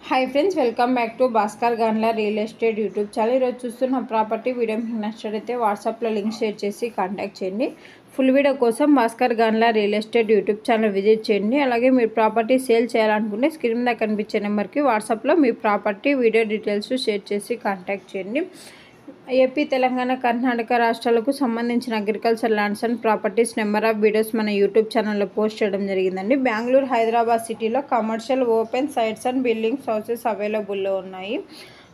Hi friends, welcome back to Bhaskar Ganla real estate YouTube channel. ఈరోజు చూస్తున్న property video మీకు నచ్చినట్లయితే వాట్సాప్లో లింక్ షేర్ చేసి కాంటాక్ట్ చేయండి. ఫుల్ వీడియో కోసం Bhaskar Ganla real estate YouTube channel visit చేయండి. అలాగే మీరు ప్రాపర్టీ సేల్ చేయాలనుకుంటే స్క్రీన్ మీద కనిపించే నెంబర్కి వాట్సాప్లో మీ ప్రాపర్టీ వీడియో డీటెయిల్స్ షేర్ చేసి కాంటాక్ట్ చేయండి. ఏపీ, తెలంగాణ, కర్ణాటక రాష్ట్రాలకు సంబంధించిన agriculture lands and properties number of videos మన యూట్యూబ్ ఛానల్లో పోస్ట్ చేయడం జరిగిందండి. బెంగళూరు, హైదరాబాద్ సిటీలో commercial open sites and buildings houses అవైలబుల్లో ఉన్నాయి.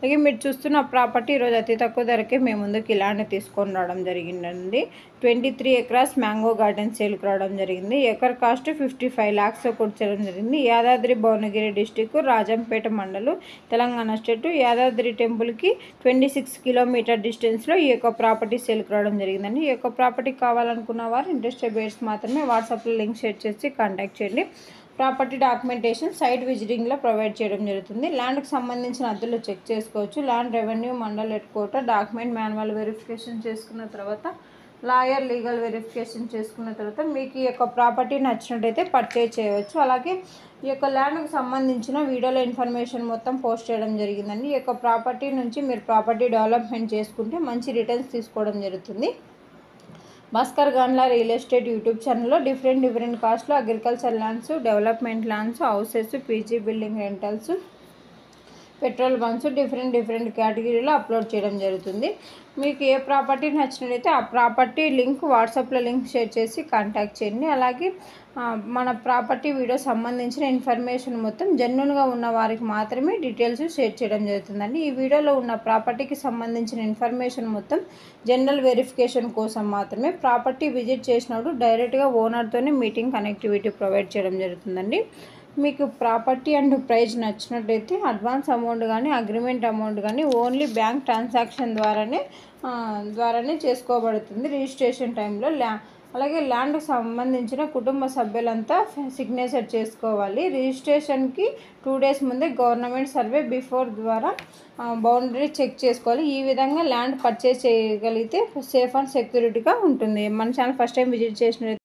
అలాగే మీరు చూస్తున్న ప్రాపర్టీ ఈరోజు అతి తక్కువ ధరకే మేము ముందుకు ఇలానే తీసుకొని రావడం జరిగిందండి. 23 ఎకరాస్ మ్యాంగో గార్డెన్ సేల్కి రావడం జరిగింది. ఎకర్ కాస్ట్ 55 lakhs కొట్టడం జరిగింది. యాదాద్రి భువనగిరి డిస్టిక్, రాజంపేట మండలం, తెలంగాణ స్టేట్. యాదాద్రి టెంపుల్కి 26 కిలోమీటర్ డిస్టెన్స్లో ఈ యొక్క ప్రాపర్టీ సేల్కి రావడం జరిగిందండి. ఈ యొక్క ప్రాపర్టీ కావాలనుకున్న వారు ఇంట్రెస్టెడ్ బయర్స్ మాత్రమే వాట్సాప్లో లింక్ షేర్ చేసి కాంటాక్ట్ చేయండి. ప్రాపర్టీ డాక్యుమెంటేషన్ సైట్ విజిటింగ్లో ప్రొవైడ్ చేయడం జరుగుతుంది. ల్యాండ్కి సంబంధించిన అద్దెలు చెక్ చేసుకోవచ్చు. Land revenue mandal head quarter document manual verification చేసుకున్న తర్వాత, లాయర్ లీగల్ వెరిఫికేషన్ చేసుకున్న తర్వాత మీకు ఈ యొక్క ప్రాపర్టీ నచ్చినట్టయితే పర్చేజ్ చేయవచ్చు. అలాగే ఈ యొక్క ల్యాండ్కి సంబంధించిన వీడియోలో ఇన్ఫర్మేషన్ మొత్తం పోస్ట్ చేయడం జరిగిందండి. ఈ యొక్క ప్రాపర్టీ నుంచి మీరు ప్రాపర్టీ డెవలప్మెంట్ చేసుకుంటే మంచి రిటర్న్స్ తీసుకోవడం జరుగుతుంది. Bhaskar Ganla real estate YouTube ఛానల్లో డిఫరెంట్ కాస్ట్లో agriculture lands, development lands, houses, PG building rentals, petrol bunks different కేటగిరీలో అప్లోడ్ చేయడం జరుగుతుంది. మీకు ఏ ప్రాపర్టీ నచ్చినట్లయితే ఆ ప్రాపర్టీ లింక్ వాట్సాప్లో లింక్ షేర్ చేసి కాంటాక్ట్ చేయండి. అలాగే మన ప్రాపర్టీ వీడియో సంబంధించిన ఇన్ఫర్మేషన్ మొత్తం జెన్యూన్గా ఉన్న వారికి మాత్రమే డీటెయిల్స్ షేర్ చేయడం జరుగుతుందండి. ఈ వీడియోలో ఉన్న ప్రాపర్టీకి సంబంధించిన ఇన్ఫర్మేషన్ మొత్తం జనరల్ వెరిఫికేషన్ కోసం మాత్రమే. ప్రాపర్టీ విజిట్ చేసినప్పుడు డైరెక్ట్గా ఓనర్తోనే మీటింగ్ కనెక్టివిటీ ప్రొవైడ్ చేయడం జరుగుతుందండి. మీకు ప్రాపర్టీ అండ్ ప్రైస్ నచ్చినట్లయితే అడ్వాన్స్ అమౌంట్ కానీ అగ్రిమెంట్ అమౌంట్ కానీ ఓన్లీ బ్యాంక్ ట్రాన్సాక్షన్ ద్వారానే చేసుకోబడుతుంది రిజిస్ట్రేషన్ టైంలో. అలాగే ల్యాండ్కి సంబంధించిన కుటుంబ సభ్యులంతా సిగ్నేచర్ చేసుకోవాలి. రిజిస్ట్రేషన్కి 2 days ముందే గవర్నమెంట్ సర్వే బిఫోర్ ద్వారా బౌండరీ చెక్ చేసుకోవాలి. ఈ విధంగా ల్యాండ్ పర్చేస్ చేయగలిగితే సేఫ్ అండ్ సెక్యూరిటీగా ఉంటుంది. మన ఛానల్ ఫస్ట్ టైం విజిట్ చేసిన